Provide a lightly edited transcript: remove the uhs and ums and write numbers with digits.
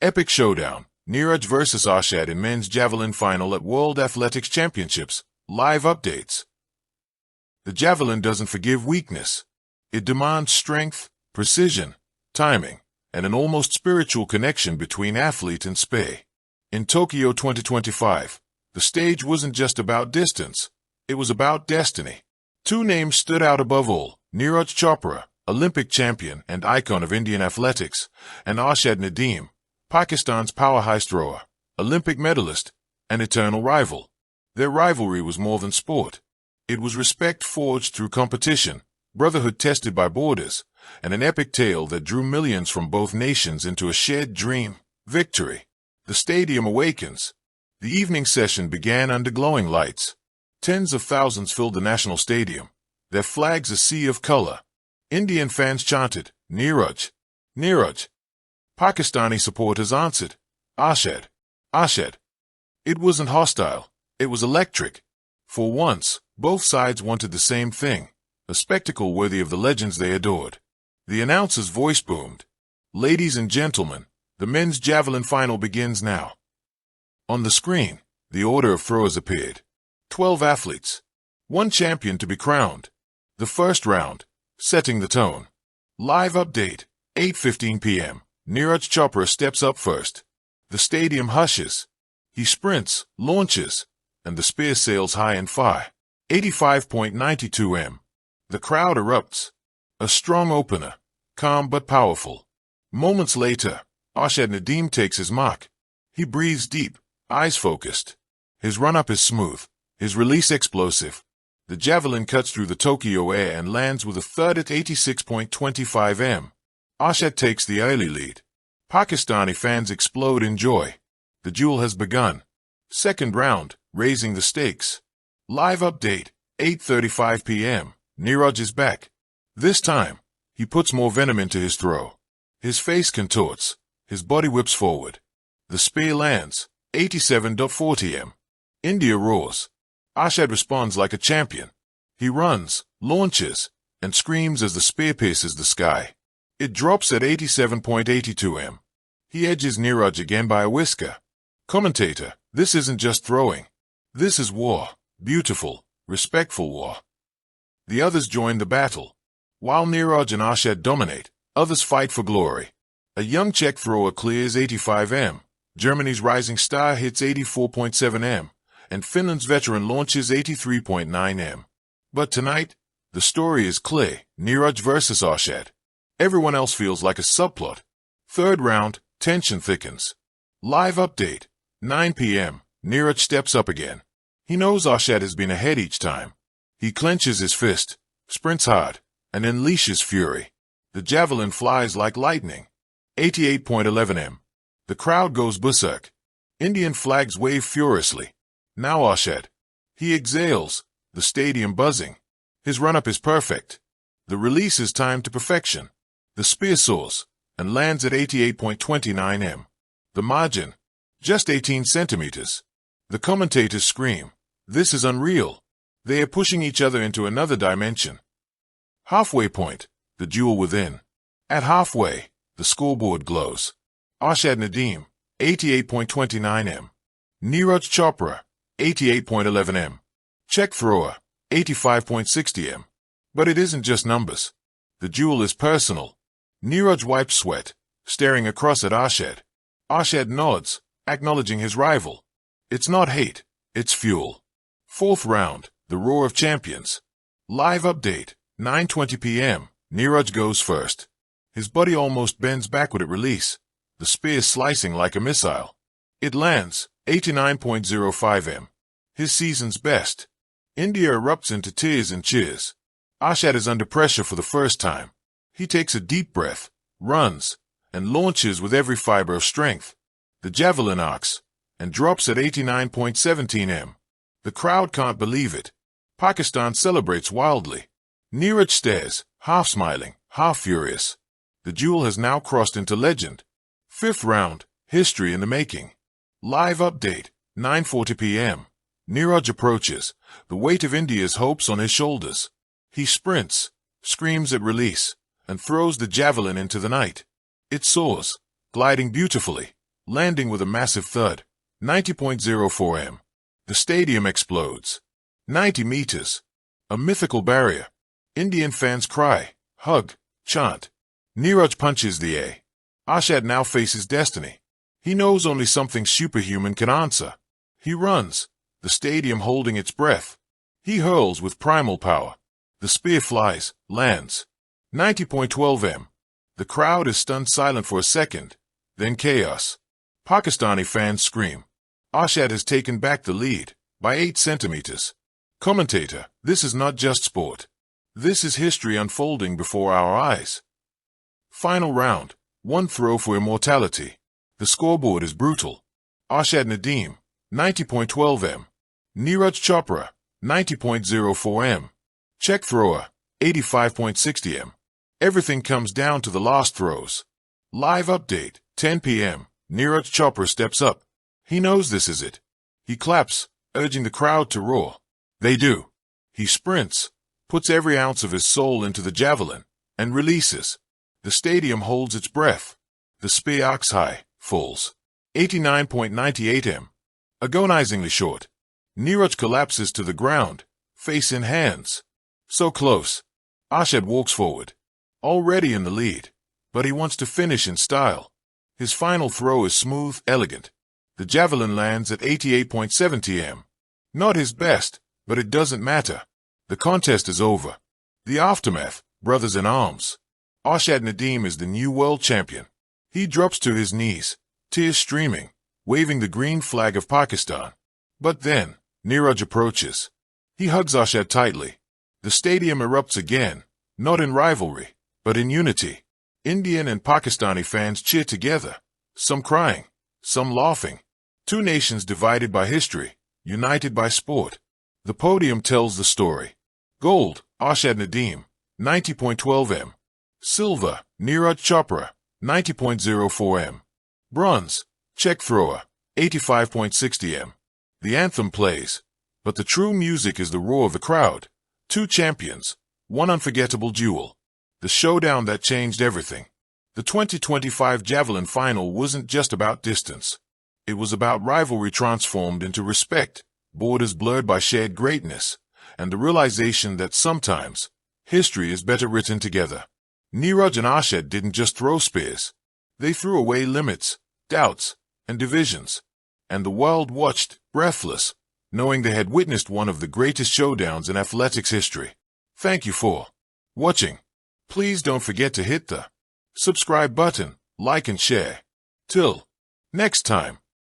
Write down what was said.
Epic Showdown, Neeraj vs Arshad in men's javelin final at World Athletics Championships. Live updates. The javelin doesn't forgive weakness. It demands strength, precision, timing, and an almost spiritual connection between athlete and spey. In Tokyo 2025, the stage wasn't just about distance, it was about destiny. Two names stood out above all: Neeraj Chopra, Olympic champion and icon of Indian athletics, and Arshad Nadeem, Pakistan's power heist thrower, Olympic medalist, an eternal rival. Their rivalry was more than sport. It was respect forged through competition, brotherhood tested by borders, and an epic tale that drew millions from both nations into a shared dream: victory. The stadium awakens. The evening session began under glowing lights. Tens of thousands filled the national stadium, their flags a sea of color. Indian fans chanted, "Neeraj! Neeraj!" Pakistani supporters answered, "Arshad! Arshad!" It wasn't hostile, it was electric. For once, both sides wanted the same thing, a spectacle worthy of the legends they adored. The announcer's voice boomed. "Ladies and gentlemen, the men's javelin final begins now." On the screen, the order of throwers appeared. 12 athletes. One champion to be crowned. The first round, setting the tone. Live update, 8:15 p.m. Neeraj Chopra steps up first. The stadium hushes. He sprints, launches, and the spear sails high and far. 85.92 m. The crowd erupts. A strong opener, calm but powerful. Moments later, Arshad Nadeem takes his mark. He breathes deep, eyes focused. His run-up is smooth, his release explosive. The javelin cuts through the Tokyo air and lands with a thud at 86.25 m. Arshad takes the early lead. Pakistani fans explode in joy. The duel has begun. Second round, raising the stakes. Live update, 8:35 p.m. Neeraj is back. This time, he puts more venom into his throw. His face contorts. His body whips forward. The spear lands, 87.40 m. India roars. Arshad responds like a champion. He runs, launches, and screams as the spear pierces the sky. It drops at 87.82 m. He edges Neeraj again by a whisker. Commentator, this isn't just throwing. This is war. Beautiful, respectful war. The others join the battle. While Neeraj and Arshad dominate, others fight for glory. A young Czech thrower clears 85 m. Germany's rising star hits 84.7 m. And Finland's veteran launches 83.9 m. But tonight, the story is clear: Neeraj versus Arshad. Everyone else feels like a subplot. Third round, tension thickens. Live update, 9 p.m. Neeraj steps up again. He knows Arshad has been ahead each time. He clenches his fist, sprints hard, and unleashes fury. The javelin flies like lightning. 88.11 m. The crowd goes berserk. Indian flags wave furiously. Now Arshad. He exhales, the stadium buzzing. His run-up is perfect. The release is timed to perfection. The spear soars and lands at 88.29 m. The margin, just 18 centimeters. The commentators scream, "This is unreal." They are pushing each other into another dimension. Halfway point, the duel within. At halfway, the scoreboard glows. Arshad Nadeem, 88.29 m. Neeraj Chopra, 88.11 m. Czech thrower, 85.60 m. But it isn't just numbers. The duel is personal. Neeraj wipes sweat, staring across at Arshad. Arshad nods, acknowledging his rival. It's not hate, it's fuel. Fourth round, the roar of champions. Live update, 9:20 p.m. Neeraj goes first. His body almost bends backward at release, the spear slicing like a missile. It lands, 89.05 m. His season's best. India erupts into tears and cheers. Arshad is under pressure for the first time. He takes a deep breath, runs, and launches with every fiber of strength. The javelin arcs and drops at 89.17 m. The crowd can't believe it. Pakistan celebrates wildly. Neeraj stares, half smiling, half furious. The duel has now crossed into legend. Fifth round, history in the making. Live update, 9:40 p.m. Neeraj approaches, the weight of India's hopes on his shoulders. He sprints, screams at release, and throws the javelin into the night. It soars, gliding beautifully, landing with a massive thud, 90.04 m. The stadium explodes. 90 meters. A mythical barrier. Indian fans cry, hug, chant. Neeraj punches the air. Arshad now faces destiny. He knows only something superhuman can answer. He runs, the stadium holding its breath. He hurls with primal power. The spear flies, lands. 90.12 m. The crowd is stunned silent for a second. Then chaos. Pakistani fans scream. Arshad has taken back the lead, by 8 centimeters. Commentator, this is not just sport. This is history unfolding before our eyes. Final round, one throw for immortality. The scoreboard is brutal. Arshad Nadeem, 90.12 m. Neeraj Chopra, 90.04 m. Check thrower, 85.60 m. Everything comes down to the last throws. Live update, 10 p.m. Neeraj Chopra steps up. He knows this is it. He claps, urging the crowd to roar. They do. He sprints, puts every ounce of his soul into the javelin, and releases. The stadium holds its breath. The spear arcs high, falls. 89.98 m. Agonizingly short. Neeraj collapses to the ground, face in hands. So close. Arshad walks forward. Already in the lead. But he wants to finish in style. His final throw is smooth, elegant. The javelin lands at 88.70 m. Not his best, but it doesn't matter. The contest is over. The aftermath, brothers in arms. Arshad Nadeem is the new world champion. He drops to his knees, tears streaming, waving the green flag of Pakistan. But then, Neeraj approaches. He hugs Arshad tightly. The stadium erupts again, not in rivalry, but in unity. Indian and Pakistani fans cheer together, some crying, some laughing. Two nations divided by history, united by sport. The podium tells the story. Gold, Arshad Nadeem, 90.12 m. Silver, Neeraj Chopra, 90.04 m. Bronze, check thrower, 85.60 m. The anthem plays, but the true music is the roar of the crowd. Two champions, one unforgettable duel. The showdown that changed everything. The 2025 Javelin final wasn't just about distance. It was about rivalry transformed into respect, borders blurred by shared greatness, and the realization that sometimes, history is better written together. Neeraj and Arshad didn't just throw spears. They threw away limits, doubts, and divisions. And the world watched, breathless, knowing they had witnessed one of the greatest showdowns in athletics history. Thank you for watching. Please don't forget to hit the subscribe button, like and share. Till next time.